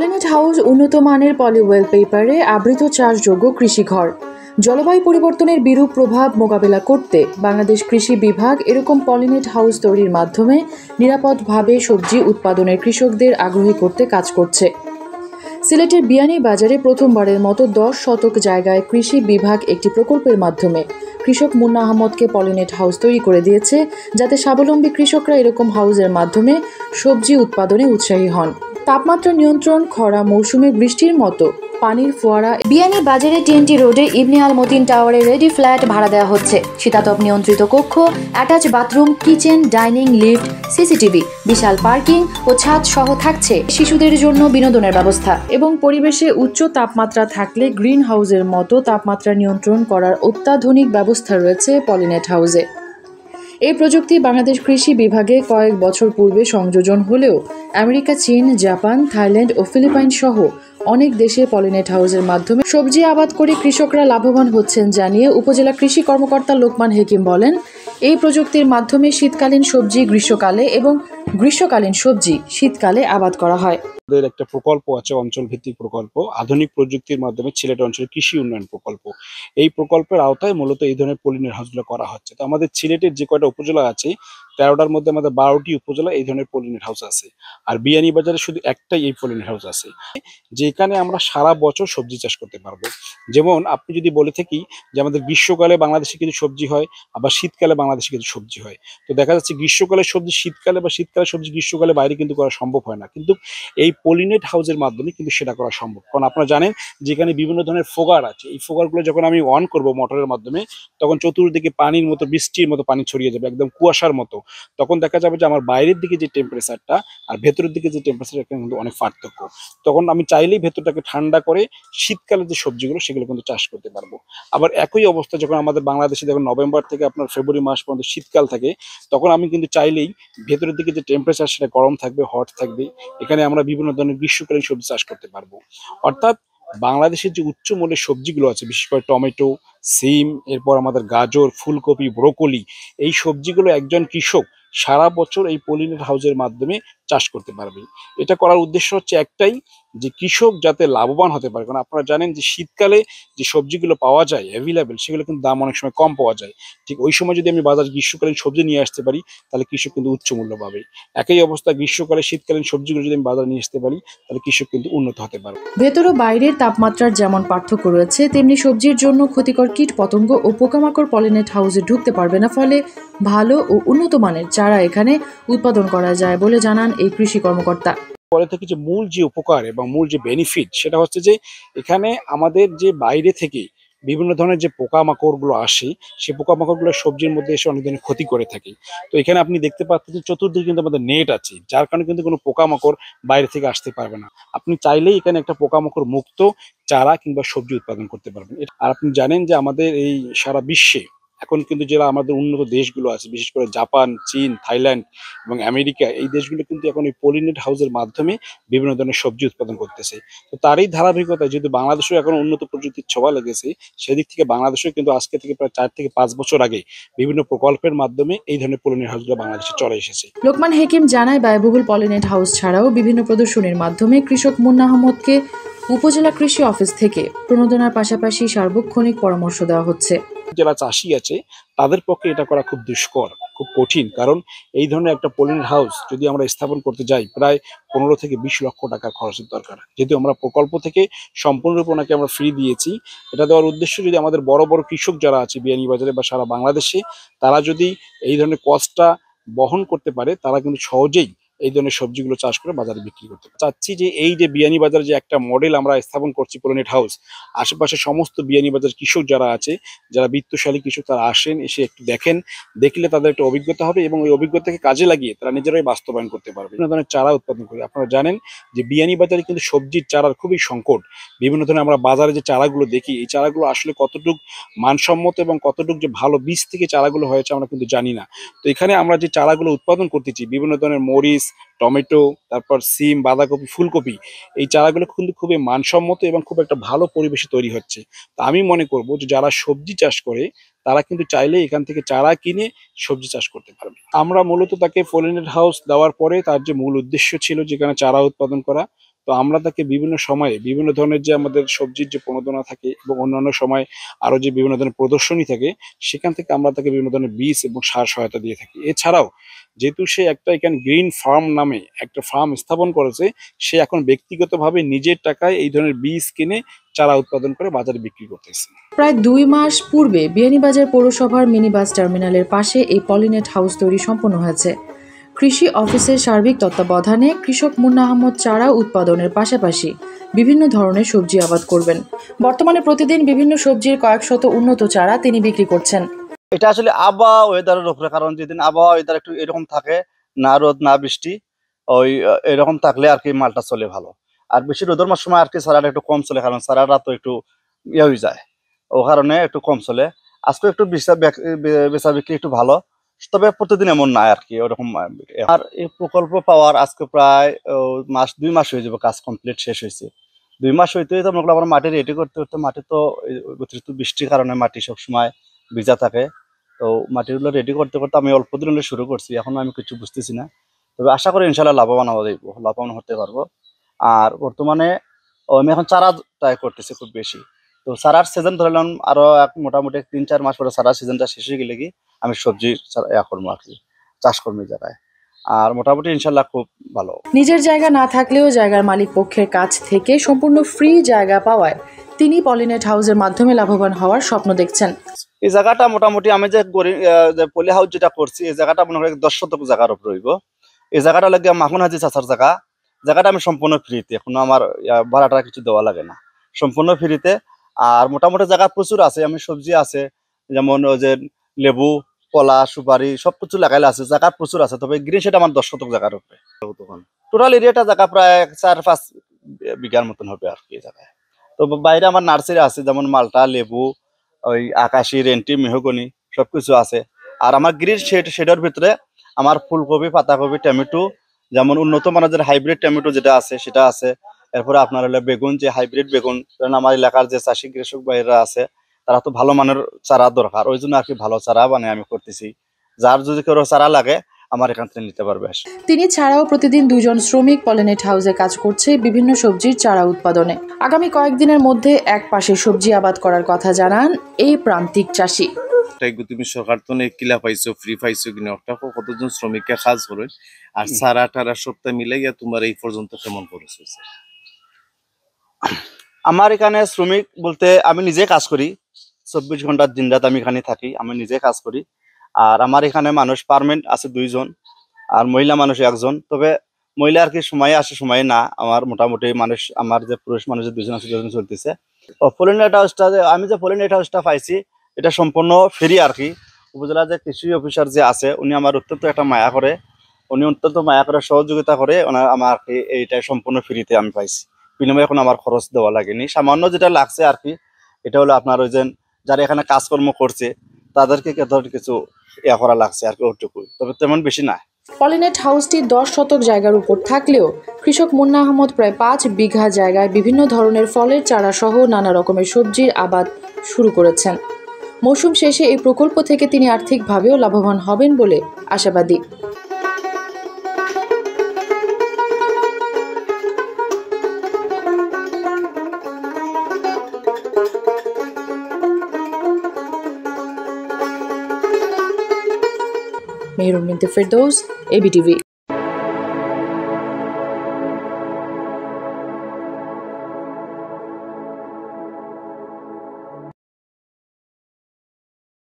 Pollinate house উন্নত মানের পলিওয়েল পেপারে আবৃত চাষযোগ্য কৃষিঘর। জলবায়ু পরিবর্তনের বিরূপ প্রভাব মোকাবেলা করতে বাংলাদেশ কৃষি বিভাগ এরকম পলিনেট হাউস তৈরির মাধ্যমে নিরাপদভাবে সবজি উৎপাদনের কৃষকদের আগ্রহী করতে কাজ করছে। সিলেটের বিয়ানীবাজারে প্রথমবারের মতো 10 শতক জায়গায় কৃষি বিভাগ একটি প্রকল্পের মাধ্যমে কৃষক মুন্না আহমদকে পলিনেট হাউস তৈরি করে দিয়েছে, যাতে স্বাবলম্বী কৃষকরা এরকম হাউসের মাধ্যমে সবজি উৎপাদনে উৎসাহী হন। তাপমাত্রা নিয়ন্ত্রণ, খরা মৌসুমে বৃষ্টির মতো পানির ফোয়ারা। বিয়ানীবাজারে টিএনটি রোডে ইবনে আল মতিন টাওয়ারে রেডি ফ্ল্যাট ভাড়া দেওয়া হচ্ছে। শীতাতপ নিয়ন্ত্রিত কক্ষ, attach bathroom, kitchen, dining, lift, CCTV, বিশাল পার্কিং ও ছাদ সহ থাকছে শিশুদের জন্য বিনোদনের ব্যবস্থা। এবং পরিবেশে উচ্চ তাপমাত্রা থাকলে গ্রিন হাউসের মতো তাপমাত্রা নিয়ন্ত্রণ করার অত্যাধুনিক ব্যবস্থা রয়েছে পলিনেট হাউসে। এই প্রযুক্তি বাংলাদেশ কৃষি বিভাগে কয়েক বছর পূর্বে সংযোজন হলেও আমেরিকা, চীন, জাপান, থাইল্যান্ড ও ফিলিপাইন সহ অনেক দেশে পলিনেট হাউসের মাধ্যমে সবজি আবাদ করে কৃষকরা লাভবান হচ্ছেন জানিয়ে উপজেলা কৃষি কর্মকর্তা লোকমান হেকিম বলেন, এই প্রযুক্তির মাধ্যমে শীতকালীন সবজি গ্রীষ্মকালে এবং গ্রীষ্মকালীন সবজি শীতকালে আবাদ করা হয়। আমাদের একটা প্রকল্প আছে, অঞ্চল ভিত্তিক প্রকল্প, আধুনিক প্রযুক্তির মাধ্যমে সিলেট অঞ্চলের কৃষি উন্নয়ন প্রকল্প। এই প্রকল্পের আওতায় মূলত এই ধরনের পলিনেট হাউসগুলো করা হচ্ছে। তো আমাদের সিলেটের যে কয়টা উপজেলা আছে 13টার মধ্যে আমাদের 12টি উপজেলা এই ধরনের পলিনেট হাউস আছে। আর বিয়ানীবাজারে শুধু একটাই এই পলিনেট হাউস আছে, যেখানে আমরা সারা বছর সবজি চাষ করতে পারবো। যেমন আপনি যদি বলে থাকি যে আমাদের গ্রীষ্মকালে বাংলাদেশে কিছু সবজি হয়, আবার শীতকালে বাংলাদেশে কিছু সবজি হয়, তো দেখা যাচ্ছে গ্রীষ্মকালের সবজি শীতকালে বা শীতকালের সবজি গ্রীষ্মকালে বাইরে কিন্তু করা সম্ভব হয় না, কিন্তু এই পলিনেট হাউসের মাধ্যমে কিন্তু সেটা করা সম্ভব। কারণ আপনারা জানেন যেখানে বিভিন্ন ধরনের ফোগার আছে, এই ফোগারগুলো যখন আমি অন করব মোটরের মাধ্যমে, তখন চতুর্দিকে পানির মতো, বৃষ্টির মতো পানি ছড়িয়ে যাবে, একদম কুয়াশার মতো। তখন দেখা যাবে যে আমার বাইরের দিকে যে টেম্পারেচারটা আর ভেতরের দিকে যে টেম্পারেচার, এখানে কিন্তু অনেক পার্থক্য। তখন আমি চাইলেই ভেতরটাকে ঠান্ডা করে শীতকালে যে সবজিগুলো সেগুলো কিন্তু চাষ করতে পারবো। আবার একই অবস্থা যখন আমাদের বাংলাদেশে যখন নভেম্বর থেকে আপনার ফেব্রুয়ারি মাস পর্যন্ত শীতকাল থাকে, তখন আমি কিন্তু চাইলেই ভেতরের দিকে যে টেম্পারেচার সেটা গরম থাকবে, হট থাকবে। এখানে আমরা বিভিন্ন ধরনের গ্রীষ্মকালীন সবজি চাষ করতে পারবো। অর্থাৎ বাংলাদেশের যে উচ্চ মূল্যের সবজিগুলো আছে, বিশেষ করে টমেটো, সিম, এরপর আমাদের গাজর, ফুলকপি, ব্রোকলি, এই সবজিগুলো একজন কৃষক সারা বছর এই পলিনেট হাউসের মাধ্যমে চাষ করতে পারবে। এটা করার উদ্দেশ্য হচ্ছে একটাই, যে কৃষক যাতে লাভবান হতে পারে। কারণ আপনারা জানেন যে শীতকালে যে সবজিগুলো পাওয়া যায় অ্যাভেলেবেল, সেগুলো কিন্তু দাম অনেক সময় কম পাওয়া যায়। ঠিক ওই সময় যদি আমি বাজার গ্রীষ্মকালীন সবজি নিয়ে আসতে পারি, তাহলে কৃষক কিন্তু উচ্চ মূল্য পাবে। একই অবস্থা গ্রীষ্মকালে শীতকালীন সবজিগুলো যদি আমি বাজারে নিয়ে আসতে পারি, তাহলে কৃষক কিন্তু উন্নত হতে পারবে। ভেতর ও বাইরের তাপমাত্রার যেমন পার্থক্য রয়েছে, তেমনি সবজির জন্য ক্ষতিকর কীট পতঙ্গ ও পোকামাকড় পলিনেট হাউসে ঢুকতে পারবে না। ফলে ভালো ও উন্নত মানের চারা এখানে উৎপাদন করা যায় বলে জানান এই কৃষি কর্মকর্তা। পরে থেকে যে মূল যে উপকার এবং মূল যে বেনিফিট, সেটা হচ্ছে যে এখানে আমাদের যে বাইরে থেকে বিভিন্ন ধরনের যে পোকামাকড় গুলো আসে, সেই পোকামাকড় গুলো সবজির মধ্যে এসে অনেক ধরনের ক্ষতি করে থাকে। তো এখানে আপনি দেখতে পাচ্ছেন যে চতুর্দিকে কিন্তু আমাদের নেট আছে, যার কারণে কিন্তু কোনো পোকামাকড় বাইরে থেকে আসতে পারবে না। আপনি চাইলেই এখানে একটা পোকামাকড় মুক্ত চারা কিংবা সবজি উৎপাদন করতে পারবেন। আর আপনি জানেন যে আমাদের এই সারা বিশ্বে এখন কিন্তু যারা আমাদের উন্নত দেশগুলো আছে, বিশেষ করে জাপান, চীন, থাইল্যান্ড এবং আমেরিকা, এই দেশগুলো কিন্তু এখন এই পলিনেট হাউসের মাধ্যমে বিভিন্ন ধরনের সবজি উৎপাদন করতেছে। তো তারই ধারাবাহিকতায় যেহেতু বাংলাদেশেও এখন উন্নত প্রযুক্তির ছোঁয়া লেগেছে, সেদিক থেকে বাংলাদেশেও কিন্তু আজকে থেকে প্রায় 4 থেকে 5 বছর আগে বিভিন্ন প্রকল্পের মাধ্যমে এই ধরনের পলিনেট হাউসগুলো বাংলাদেশে চলে এসেছে। লোকমান হেকিম জানায়, ব্যয়বহুল পলিনেট হাউস ছাড়াও বিভিন্ন প্রদর্শনীর মাধ্যমে কৃষক মুন্না আহমদকে উপজেলা কৃষি অফিস থেকে প্রণোদনার পাশাপাশি সার্বক্ষণিক পরামর্শ দেওয়া হচ্ছে। যারা চাষি আছে তাদের পক্ষে এটা করা খুব দুষ্কর, খুব কঠিন। কারণ এই ধরনের একটা পলিনেট হাউস যদি আমরা স্থাপন করতে যাই, প্রায় 15 থেকে 20 লক্ষ টাকার খরচের দরকার। যেহেতু আমরা প্রকল্প থেকে সম্পূর্ণরূপে ওনাকে আমরা ফ্রি দিয়েছি, এটা দেওয়ার উদ্দেশ্য যদি আমাদের বড় বড় কৃষক যারা আছে বিয়ানীবাজারে বা সারা বাংলাদেশে, তারা যদি এই ধরনের কস্টটা বহন করতে পারে, তারা কিন্তু সহজেই এই ধরনের সবজিগুলো চাষ করে বাজারে বিক্রি করতে পারে। চাচ্ছি যে এই যে বিয়ানীবাজারে যে একটা মডেল আমরা স্থাপন করছি পলিনেট হাউস, আশেপাশে সমস্ত বিয়ানীবাজার কৃষক যারা আছে, যারা বিত্তশালী কৃষক, তারা আসেন, এসে একটু দেখেন, দেখলে তাদের একটা অভিজ্ঞতা হবে এবং ওই অভিজ্ঞতাকে কাজে লাগিয়ে তারা নিজেরাই বাস্তবায়ন করতে পারবে। বিভিন্ন ধরনের চারা উৎপাদন করি। আপনারা জানেন যে বিয়ানীবাজারে কিন্তু সবজির চারার খুবই সংকট। বিভিন্ন ধরনের আমরা বাজারে যে চারাগুলো দেখি, এই চারাগুলো আসলে কতটুকু মানসম্মত এবং কতটুকু যে ভালো বীজ থেকে চারাগুলো হয়েছে আমরা কিন্তু জানি না। তো এখানে আমরা যে চারাগুলো উৎপাদন করতেছি, বিভিন্ন ধরনের মরিচ, টমেটো, তারপর সিম, বাঁধাকপি, ফুলকপি, এই চারাগুলো কিন্তু খুবই মানসম্মত এবং খুব একটা ভালো পরিবেশে তৈরি হচ্ছে। তা আমি মনে করব যে যারা সবজি চাষ করে তারা কিন্তু চাইলে এখান থেকে চারা কিনে সবজি চাষ করতে পারবে। আমরা মূলত তাকে পলিনেট হাউস দেওয়ার পরে তার যে মূল উদ্দেশ্য ছিল যেখানে চারা উৎপাদন করা, তো আমরা তাকে বিভিন্ন সময়ে বিভিন্ন ধরনের যে আমাদের সবজির যে প্রণোদনা থাকে এবং অন্যান্য সময় আরো যে বিভিন্ন ধরনের প্রদর্শনী থাকে, সেখান থেকে আমরা তাকে বিভিন্ন ধরনের বীজ এবং সার সহায়তা দিয়ে থাকি। এছাড়াও যেহেতু সে একটা এখানে গ্রিন ফার্ম নামে একটা ফার্ম স্থাপন করেছে, সে এখন ব্যক্তিগতভাবে নিজের টাকায় এই ধরনের বীজ কিনে চারা উৎপাদন করে বাজারে বিক্রি করতেছে। প্রায় 2 মাস পূর্বে বিয়ানীবাজার পৌরসভার মিনি বাস টার্মিনালের পাশে এই পলিনেট হাউস তৈরি সম্পন্ন হয়েছে। কৃষি অফিসের সার্বিক তত্ত্বাবধানে কৃষক মুন্না আহমদ চারা উৎপাদনের পাশাপাশি বিভিন্ন ধরনের সবজি আবাদ করবেন। বর্তমানে প্রতিদিন বিভিন্ন সবজির কয়েকশত উন্নত চারা তিনি বিক্রি করছেন। এটা আসলে আবহাওয়া ওয়েদারের উপরে, কারণ যেদিন আবহাওয়া ওয়েদার একটু এরকম থাকে, না রোদ না বৃষ্টি, ওই এরকম থাকলে আর কি মালটা চলে ভালো। আর বেশি রোদের সময় আর কি সারাটা একটু কম চলে, কারণ সারাটা তো একটু হয়ে যায়, ও কারণে একটু কম চলে। আজকে একটু বেচা বিক্রি একটু ভালো, তবে প্রতিদিন এমন নাই আর কি ওরকম। আর এই প্রকল্প পাওয়ার আজকে প্রায় 2 মাস হয়ে যাবে, কাজ কমপ্লিট শেষ হয়েছে। 2 মাস হইতে তো আমরা মাটি রেডি করতে করতে, মাটি তো অতিরিক্ত বৃষ্টির কারণে মাটি সবসময় ভিজা থাকে। তো মাটিগুলো রেডি করতে করতে আমি অল্প দিন হলে শুরু করছি, এখনো আমি কিছু বুঝতেছি না, তবে আশা করি ইনশাল্লাহ লাভবান হতে পারবো। আর বর্তমানে আমি এখন চারা ট্রাই করতেছি খুব বেশি। তো চারার সিজন ধরলাম আরো মোটামুটি 3-4 মাস পরে চারার সিজনটা শেষ হয়ে গেলে কি আমি সবজি করবো আর কি, চাষ করবো জায়গায়। আর মোটামুটি ইনশাল্লাহ খুব ভালো। নিজের জায়গা না থাকলেও জায়গার মালিক পক্ষের কাছ থেকে সম্পূর্ণ ফ্রি জায়গা পাওয়ায় তিনি পলিনেট হাউসের মাধ্যমে লাভবান হওয়ার স্বপ্ন দেখছেন। এই জায়গাটা মোটামুটি আমি যে পলি হাউস যেটা করছি, এই জায়গাটা মনে করি 10 শতক জায়গার উপর রইব। এই জায়গাটা লাগে মাখন হাজি চাচার জায়গাটা আমি সম্পূর্ণ ফ্রিতে, কোনো আমার ভাড়াটা কিছু দেওয়া লাগে না, সম্পূর্ণ ফ্রিতে। আর মোটামুটি জায়গা প্রচুর আছে, আমি সবজি আছে যেমন ওই যে লেবু, কলা, সুপারি সবকিছু লাগাইলে আছে, জায়গা প্রচুর আছে। তবে গ্রিন সেটা আমার 10 শতক জায়গার উপরে। টোটাল এরিয়াটা জায়গা প্রায় 4-5 বিঘার মতন হবে আর কি জায়গায়। তো বাইরে আমার নার্সারি আছে, যেমন মালটা, লেবু, ওই আকাশি, রেন্টি, মেহগনি সবকিছু আছে। আর আমার গ্রিন শেডের ভিতরে আমার ফুলকপি, পাতাকপি, টমেটো, যেমন উন্নত মানের হাইব্রিড টমেটো যেটা আছে সেটা আছে। এরপরে আপনার হলো বেগুন, যে হাইব্রিড বেগুন, কারণ আমার এলাকার যে চাষি কৃষক ভাইরা আছে তারা তো ভালো মানের চারা দরকার, ওই জন্য আর কি ভালো চারা বানিয়ে আমি করতেছি। যার যদি কারো চারা লাগে আমার এখান থেকে নিতে পারবে। তিনি ছাড়াও প্রতিদিন 2 জন শ্রমিক পলিনেট হাউসে কাজ করছে বিভিন্ন সবজির চারা উৎপাদনে। আগামী কয়েকদিনের মধ্যে এক পাশে সবজি আবাদ করার কথা জানান এই প্রান্তিক চাষি। তুমি সরকার তো কিলা পাইছো, ফ্রি পাইছো কিনা, কতজন শ্রমিককে কাজ করে, আর সারা টারা সপ্তাহ মিলে গিয়া তোমার এই পর্যন্ত কেমন খরচ হয়েছে? আমার এখানে শ্রমিক বলতে আমি নিজে কাজ করি, 24 ঘন্টার দিন রাত আমি এখানে থাকি, আমি নিজে কাজ করি। আর আমার এখানে মানুষ পার্মানেন্ট আছে 2 জন, আর মহিলা মানুষ 1 জন। তবে মহিলা আর কি সময়ে আসে সময়ে না, আমার মোটামুটি মানুষ, আমার যে পুরুষ মানুষ 2 জন আছে, 2 জন চলতেছে। পলিনেট হাউসটা আমি যে পলিনেট হাউসটা পাইছি এটা সম্পূর্ণ ফ্রি আর কি। উপজেলা যে কৃষি অফিসার যে আছে উনি আমার অত্যন্ত একটা মায়া করে, উনি অত্যন্ত মায়া করে সহযোগিতা করে, আমার এইটা সম্পূর্ণ ফ্রিতে আমি পাইছি, বিনিময়ে এখন আমার খরচ দেওয়া লাগেনি। সামান্য যেটা লাগছে আর কি, এটা হলো আপনার ওই যে যারা এখানে কাজকর্ম করছে তাদেরকে কিছু করা লাগছে আর কি, ওটুকুই, তবে তেমন বেশি না। পলিনেট হাউসটি 10 শতক জায়গার উপর থাকলেও কৃষক মুন্না আহমদ প্রায় 5 বিঘা জায়গায় বিভিন্ন ধরনের ফলের চারা সহ নানা রকমের সবজির আবাদ শুরু করেছেন। মৌসুম শেষে এই প্রকল্প থেকে তিনি আর্থিকভাবেও লাভবান হবেন বলে আশাবাদী। মেহরুন বিনতে ফেরদৌস, এবিটিভি।